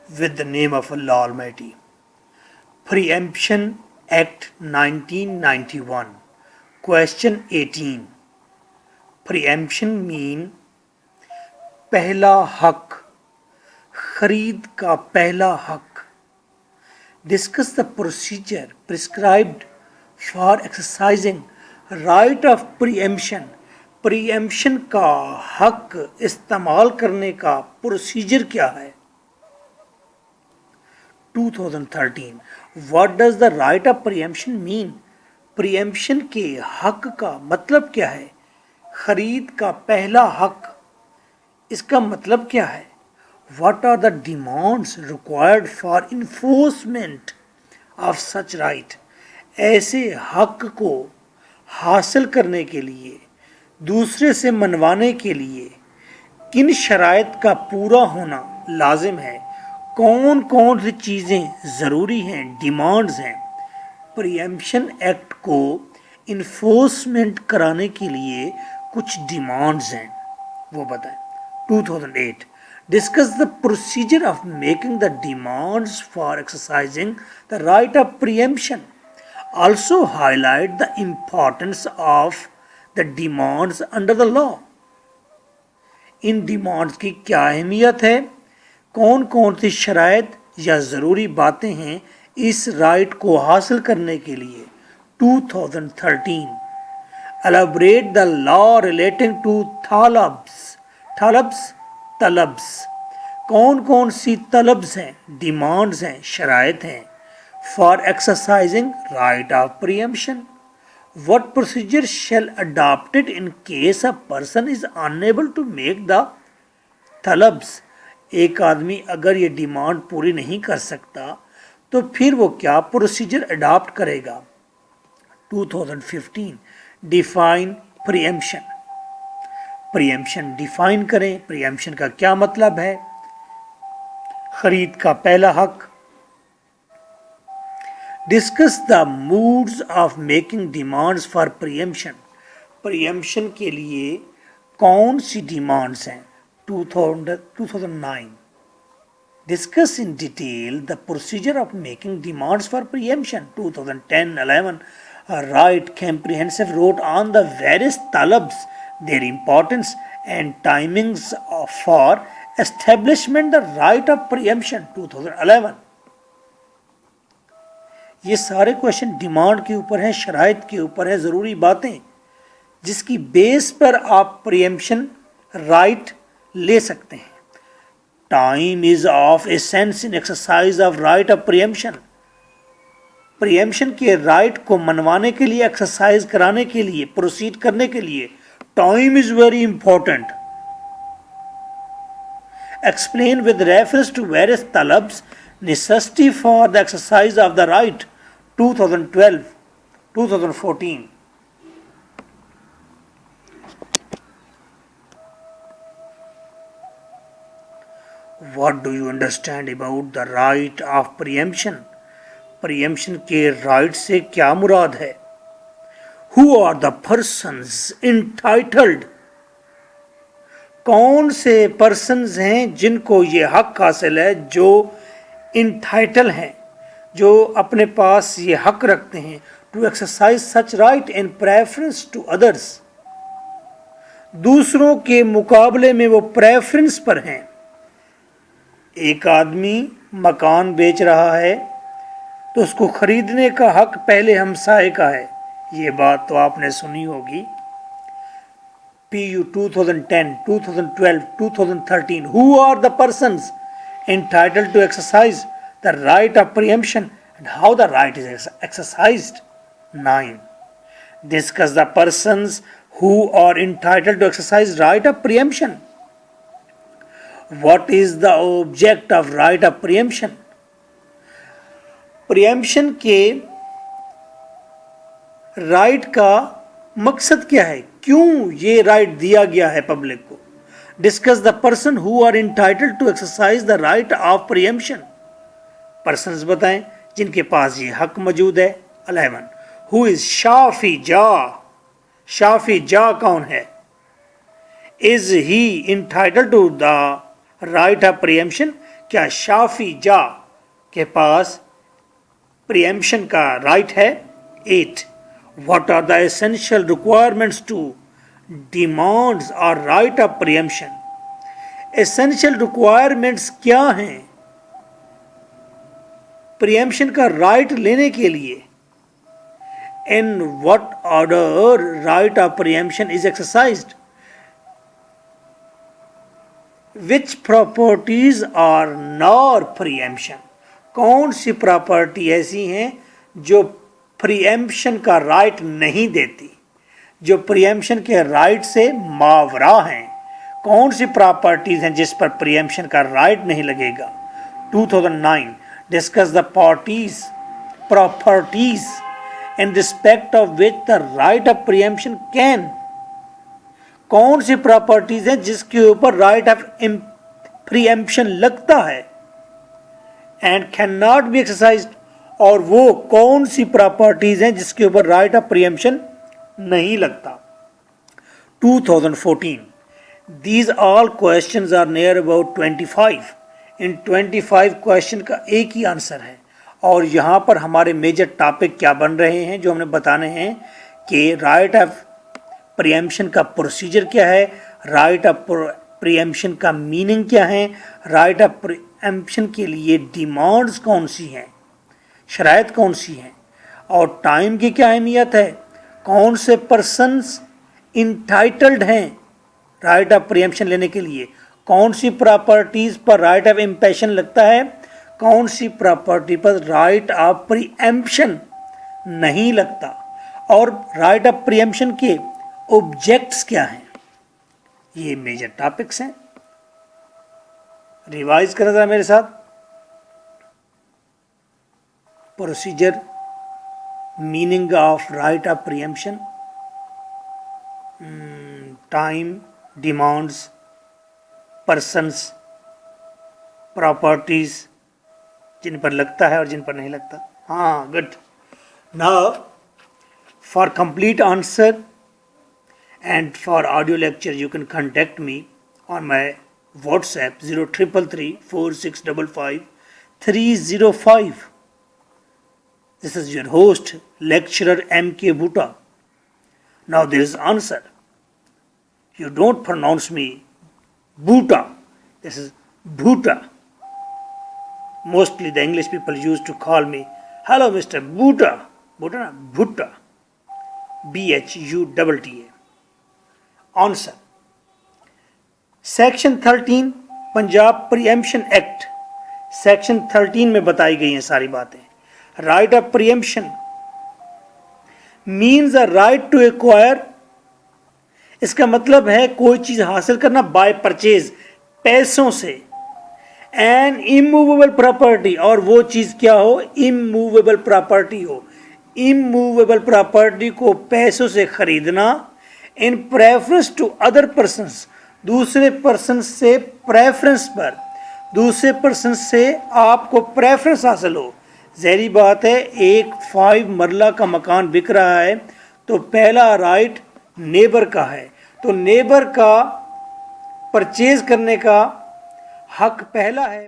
with the name of Allah Almighty. Preemption Act 1991. Question 18. Preemption mean پہلا حق, خرید کا پہلا حق. Discuss the procedure prescribed for exercising right of preemption. Preemption کا حق استعمال کرنے کا پروسیجر کیا ہے؟ 2013. What does the right of preemption mean? Preemption کے حق کا مطلب کیا ہے؟ خرید کا پہلا حق, اس کا مطلب کیا ہے؟ What are the demands required for enforcement of such right? ایسے حق کو حاصل کرنے کے لیے, دوسرے سے منوانے کے لیے کن شرائط کا پورا ہونا لازم ہے؟ کون کون سی چیزیں ضروری ہیں, ڈیمانڈز ہیں؟ پریمپشن ایکٹ کو انفورسمنٹ کرانے کے لیے کچھ ڈیمانڈز ہیں, وہ بتائیں. 2008. Discuss the procedure of making the demands for exercising the right of preemption. Also highlight the importance of the demands under the law. In demands کی کیا اہمیت ہے؟ کون کون سی شرائط یا ضروری باتیں ہیں اس رائٹ کو حاصل کرنے کے لیے؟ 2013. Elaborate the law relating to طلبs. کون کون سی طلبs ہیں, ڈیمانڈز ہیں, شرائط ہیں for exercising right of preemption? What procedure shall adopted in case a person is unable to make the طلبs? ایک آدمی اگر یہ ڈیمانڈ پوری نہیں کر سکتا تو پھر وہ کیا پروسیجر اڈاپٹ کرے گا؟ 2015. Define preemption. پریمپشن ڈیفائن کریں. پریمپشن کا کیا مطلب ہے؟ خرید کا پہلا حق. Discuss the modes of making demands for preemption. Preemption کے لیے کون سی ڈیمانڈز ہیں؟ 2009. Discuss in detail the procedure of making demands for preemption. 2010-11 Write comprehensive note on the various talabs, their importance and timings for establishment the right of preemption. 2011. یہ سارے question demand کے اوپر ہیں, شرائط کے اوپر ہیں, ضروری باتیں جس کی بیس پر آپ پریمپشن رائٹ لے سکتے ہیں. Time is of essence in exercise of right of pre-emption. Preemption کے رائٹ کو منوانے کے لیے, ایکسرسائز کرانے کے لیے, پروسیڈ کرنے کے لیے time is very important. Explain with reference to various طلبس necessity for the exercise of the right. 2012, 2014. What do you understand about the right of preemption? Pre-emption کے رائٹ سے کیا مراد ہے؟ Who are the persons entitled? کون سے persons ہیں جن کو یہ حق حاصل ہے, جو انٹائٹل ہیں, جو اپنے پاس یہ حق رکھتے ہیں to exercise such right in preference to others. دوسروں کے مقابلے میں وہ پریفرنس پر ہیں. ایک آدمی مکان بیچ رہا ہے تو اس کو خریدنے کا حق پہلے ہمسائے کا ہے. یہ بات تو آپ نے سنی ہوگی. PU 2010, 2012, 2013. Who are the persons entitled to exercise the right of preemption and how the right is exercised? 9. Discuss the persons who are entitled to exercise right of preemption. What is the object of right of preemption? Pre-emption کے right کا مقصد کیا ہے؟ کیوں یہ right دیا گیا ہے پبلک کو؟ Discuss the person who are entitled to exercise the right of preemption. Persons بتائیں جن کے پاس یہ حق موجود ہے. 11. ہو از شافی جا. شافی جا کون ہے؟ Is he entitled to the right of preemption. کیا شافی جا کے پاس پریمپشن کا رائٹ ہے؟ 8. What are the essential requirements to demands or right of preemption? Essential requirements کیا ہیں preemption کا رائٹ لینے کے لیے؟ In what order right of preemption is exercised? Which properties are not preemption? کون سی پراپرٹی ایسی ہیں جو پریمپشن کا رائٹ نہیں دیتی، جو پریمپشن کے رائٹ سے ماورا ہیں؟ کون سی پراپرٹیز ہیں جس پر پریمپشن کا رائٹ نہیں لگے گا؟ 2009 discuss the properties in respect of which the right of preemption can. کون سی پراپرٹیز ہیں جس کے اوپر رائٹ آف پریمپشن لگتا ہے and can not be exercised, اور وہ کون سی پراپرٹیز ہیں جس کے اوپر رائٹ آف پریمپشن نہیں لگتا؟ 2014 These all questions are near about 25. In 25 question کا ایک ہی آنسر ہے، اور یہاں پر ہمارے میجر ٹاپک کیا بن رہے ہیں جو ہم نے بتانے ہیں کہ رائٹ آف پریمپشن کا پروسیجر کیا ہے، رائٹ آف پریمپشن کا میننگ کیا ہے، رائٹ آف پریمپشن کے لیے ڈیمانڈز کون سی ہیں، شرائط کون سی ہیں، اور ٹائم کی کیا اہمیت ہے، کون سے پرسنز انٹائٹلڈ ہیں رائٹ آف پریمپشن لینے کے لیے، کون سی پراپرٹیز پر رائٹ آف امپیشن لگتا ہے، کون سی پراپرٹی پر رائٹ آف پریمپشن نہیں لگتا، اور رائٹ آف پریمپشن کے آبجیکٹس کیا ہیں۔ یہ میجر ٹاپکس ہیں، ریوائز کریں ذرا میرے ساتھ۔ Procedure, meaning of right of preemption, time, demands, persons, properties جن پر لگتا ہے اور جن پر نہیں لگتا۔ ہاں، good. Now for complete answer and for audio lecture you can contact me on my WhatsApp 0333 4655 305. This is your host lecturer M.K. Bhuta. Now there is answer. You don't pronounce me Bhuta. This is Bhuta. Mostly the English people used to call me, hello Mr. Bhuta. Bhuta na, Bhutta. Bhutta. Answer, section 13 Punjab preemption act, section 13 میں بتائی گئی ہیں ساری باتیں۔ Right of preemption means a right to acquire, اس کا مطلب ہے کوئی چیز حاصل کرنا بائی پرچیز، پیسوں سے، این اموویبل پراپرٹی، اور وہ چیز کیا ہو، اموویبل پراپرٹی ہو۔ اموویبل پراپرٹی کو پیسوں سے خریدنا، ان پریفرنس ٹو ادر پرسنس، دوسرے پرسن سے پریفرنس پر، دوسرے پرسن سے آپ کو پریفرنس حاصل ہو۔ ظاہری بات ہے، ایک 5 مرلہ کا مکان بک رہا ہے تو پہلا رائٹ نیبر کا ہے، تو نیبر کا پرچیز کرنے کا حق پہلا ہے۔